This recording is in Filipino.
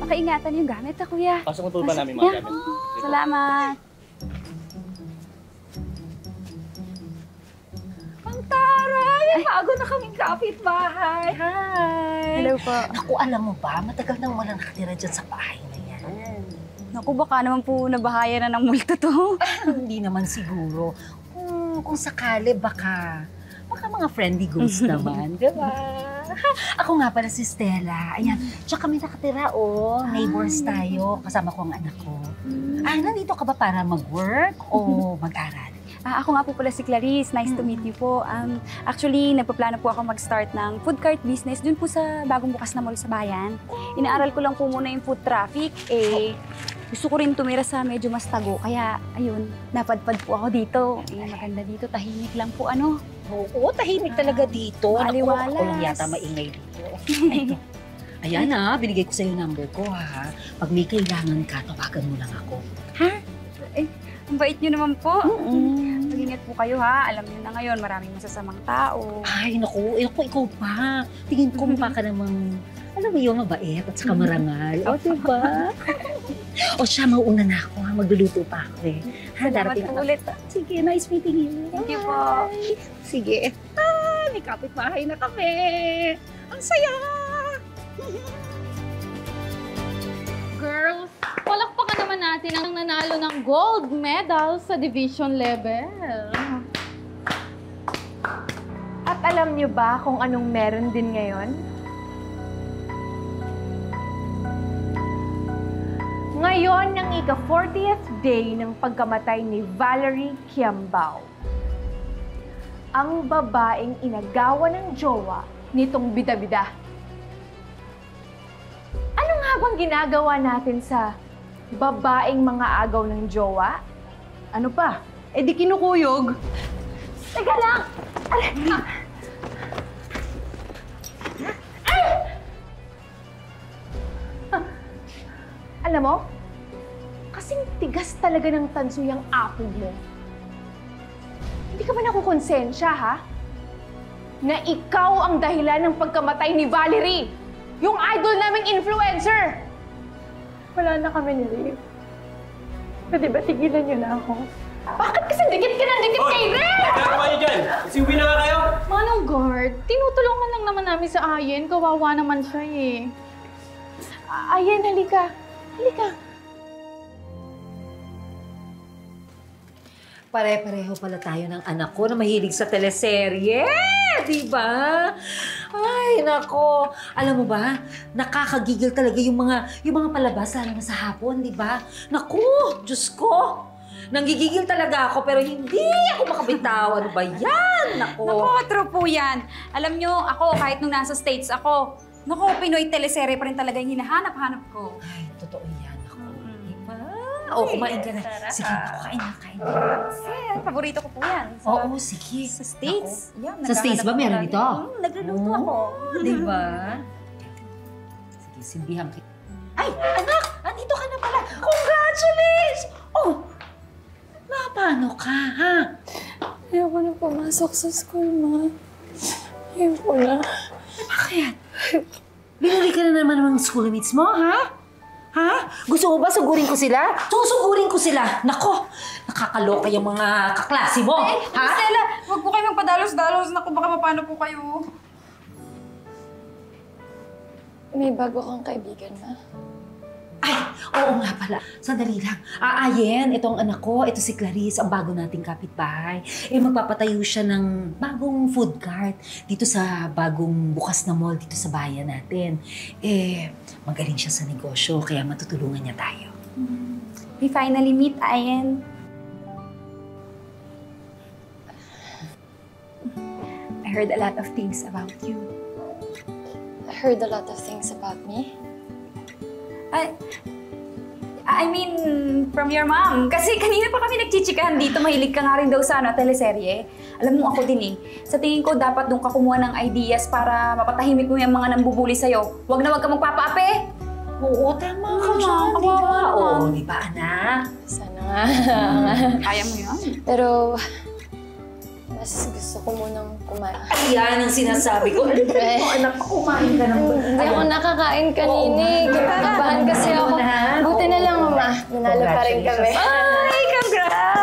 Pakaingatan yung gamit, kuya. Pasok mo pa namin mga gamit. Salamat. Ang taray! May bago na kaming kapitbahay. Hi! Hello po. Naku, alam mo ba, matagal nang walang nakatira dyan sa bahay na yan. Naku, baka naman po nabahayan na ng multo to. Hindi naman siguro. Kung sakali, baka mga friendly ghost naman, di ba? Ako nga pala si Stella. Ayan, tsaka kami nakatira, neighbors tayo. Kasama ko ang anak ko. Nandito ka ba para mag-work o mag-aral? Ako nga po pala si Clarice. Nice to meet you po. Actually, nagpaplano po ako mag-start ng food cart business dun po sa bagong bukas na mall sa bayan. Inaaral ko lang po muna yung food traffic. Gusto ko rin tumira sa medyo mas tago. Kaya, ayun, napadpad po ako dito. Maganda dito. Tahimik lang po, ano? Oo, tahimik talaga dito. Maliwalas. Ako lang yata maingay dito. Ayan binigay ko sa'yo number ko ha. Pag may kailangan ka, tawagan mo lang ako. Ha? Ang bait nyo naman po. Mag-ingat po kayo ha. Alam nyo na ngayon, maraming masasamang tao. Ay, naku, ikaw pa. Tingin ko mukha ka namang, alam mo yung mabait at saka marangal. O, diba? O siya, mauuna na ako ha. Magluluto pa ako Salamat po ulit. Sige, nice meeting you. Thank you po. Sige. May kapitbahay na kami. Ang saya! Girls, palakpakan naman natin ang nanalo ng gold medal sa division level. At alam niyo ba kung anong meron din ngayon? Ngayon ang ika-40th day ng pagkamatay ni Valerie Kiambao. Ang babaeng inagawa ng jowa nitong bida-bida. Ano nga bang ginagawa natin sa babaeng mga agaw ng jowa? Ano pa? Di kinukuyog. Teka lang! Alam mo, kasing tigas talaga ng tanso yung apog mo. Hindi ka ba nakukonsensya, ha? Na ikaw ang dahilan ng pagkamatay ni Valerie! Yung idol naming influencer! Wala na kami ni Liv. Pwede ba tigilan niyo na ako? Bakit kasi dikit ka ng dikit kay Ren? Kaya niyo dyan! Siuwi na nga kayo! Manong guard, tinutulungan lang naman namin sa Ayen. Kawawa naman siya Ayan, halika. Halika. Pare-pareho pala tayo ng anak ko na mahilig sa teleserye. Di ba? Ay, nako. Alam mo ba, nakakagigil talaga yung mga palabas lalo na sa hapon, di ba? Naku, Diyos ko. Nanggigigil talaga ako pero hindi ako makabitaw. Ano ba yan? Nako. Naku, true po yan. Alam nyo, ako kahit nung nasa States ako, naku, Pinoy teleserye pa rin talaga yung hinahanap-hanap ko. Ay, totoo yan. Ako. Diba? Kumain ka na. Sige, kain na. Paborito ko po yan. Oo, sige. Sa States. Yan, sa States ba meron ito? Nagluluto ako. Diba? Sige, silbihan kita. Ay, anak! Andito ka na pala! Congratulations! Paano ka, ha? Ayoko na pumasok sa school, Ma. Ayoko na. Bakit? Binuli ka na naman ng schoolmates mo, ha? Ha? Gusto mo ba sugurin ko sila? Susugurin ko sila. Nako, nakakaloka yung mga kaklase mo, ha? Stella, huwag po kayo magpadalos-dalos. Naku, baka mapano po kayo. May bago kang kaibigan, Ma. Ay, oo nga pala. Sandali lang. Ayen, ito ang anak ko. Ito si Clarice, ang bago nating kapitbahay. Magpapatayo siya ng bagong food cart dito sa bagong bukas na mall dito sa bayan natin. Magaling siya sa negosyo, kaya matutulungan niya tayo. We finally meet, Ayen. I heard a lot of things about you. I heard a lot of things about me. I mean, from your mom. Kasi kanina pa kami nagchichikahan dito. Mahilig ka nga rin daw sa teleserye. Alam mo ako din Sa tingin ko, dapat doon ka kumuha ng ideas para mapatahimik mo yung mga nambubuli sa'yo. Huwag na huwag ka magpapaapi. Oo, tama ka dyan, di ba? Oo, di ba, anak? Sana nga. Kaya mo yun. Pero, Mas gusto ko munang kumain. Ayan ang sinasabi ko. Anak, kumain ka ng Hindi ako nakakain kanina eh. Kinakabahan kasi ako. Buti na lang, Mama. Nanalo pa rin kami. Ay, congrats!